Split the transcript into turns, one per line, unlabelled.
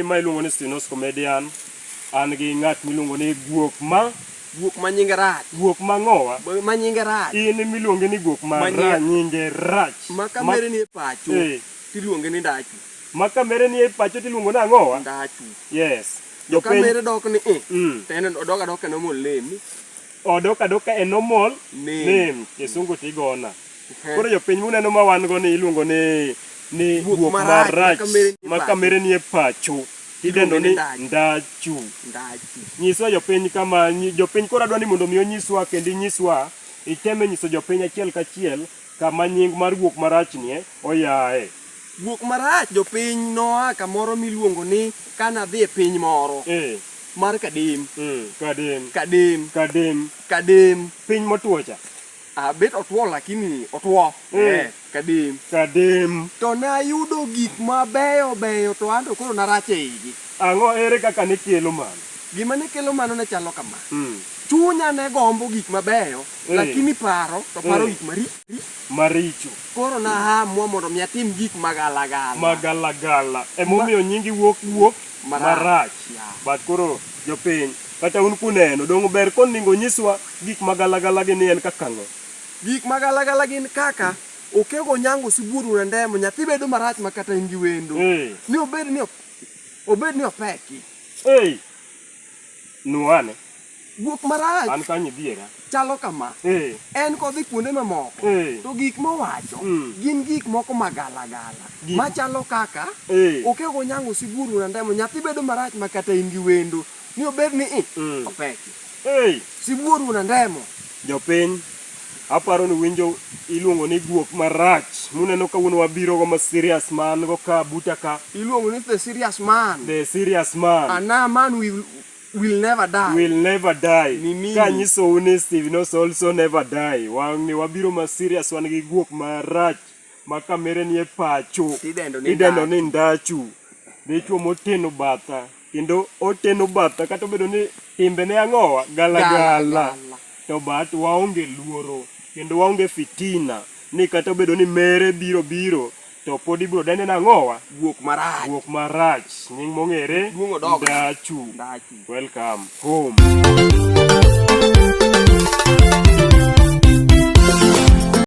ni ma iluongo ni Stenos comedian an gi ng'at miluongo ni guok
ma nyinge rach.
Guok ma ng'owa.
Ma nyinge rach.
In miluongo ni guok ma nyinge rach.
Ma kamere ni e pacho. Tiluonge ni ndachu.
Ma kamere ni e pacho tiluongo na ng'owa?
Ndachu.
Yes.
Jo kamere dok ni tenen odok adoka no mol name.
Odok adoka e normal name. Kisungu tigona. Koro jopiny muneno ma wan go ni iluongo ni guok marach ma kamere ni e pacho. Idendo ni ndachu. Nyiswa jopiny kama jopiny koro adwa ni mondo mi onyiswa kendo nyiswa iteme nyiso jopiny achiel kachiel kama nying mar guok marach ni oyae.
Guok marach jopiny noa kamoro miluongo ni kana dhi e piny moro. Mar kadem. Kadem.
Piny motuo cha.
Bet otuo lakini otuo. Kadem. To ne ayudo gik mabeyo to anto koro narache igi.
Ang'o ere kaka ne kelo mano?
Gima ne kelo mano ne chalo kama. Chunya ne gombo gik mabeyo lakini paro gik
maricho.
Koro na amua mondo mi atim gik
magalagala. Emomiyo nyingi wuok marach. But koro jopiny kata un kuneno dong ber koningo nyiswa gik magalagala gini en kaka ng'o?
Gik magalagala gin kaka okego nyango siburu na ndemo nyathi bedo marach makata ingi wendo. Ni obed ni opeki.
Nuane.
Guok marach.
An kanyi dhiera.
Chalo kama. En kodhi kuonde mamoko. To gik mowacho gin gik moko magalagala. Machalo kaka okego nyango siburu na ndemo nyathi bedo marach makata ingi wendo. Ni obed ni opeki. Siburu na ndemo.
Jopiny aparo ni winjo iluongo ni guok marach. Muneno kawuono wabiro go ma serious man go ka buta ka.
Iluongo ni the serious man.
The serious man.
And a man will never die.
Will never die. Ka nyiso uni Steve Nos also never die. Wang ni wabiro ma serious wan gi guok marach. Ma kamere ni e pacho. Idendo ni ndachu. Dichuo moteno batha. Kendo oteno batha kata obedo ni timbe ne ang'owa galagala. To bat waonge luoro. Kendo waonge fitina. Ni kata obedo ni mere biro to pod ibiro dende na ng'owa
guok
marach. Nying mong'ere ndachu. Welcome home.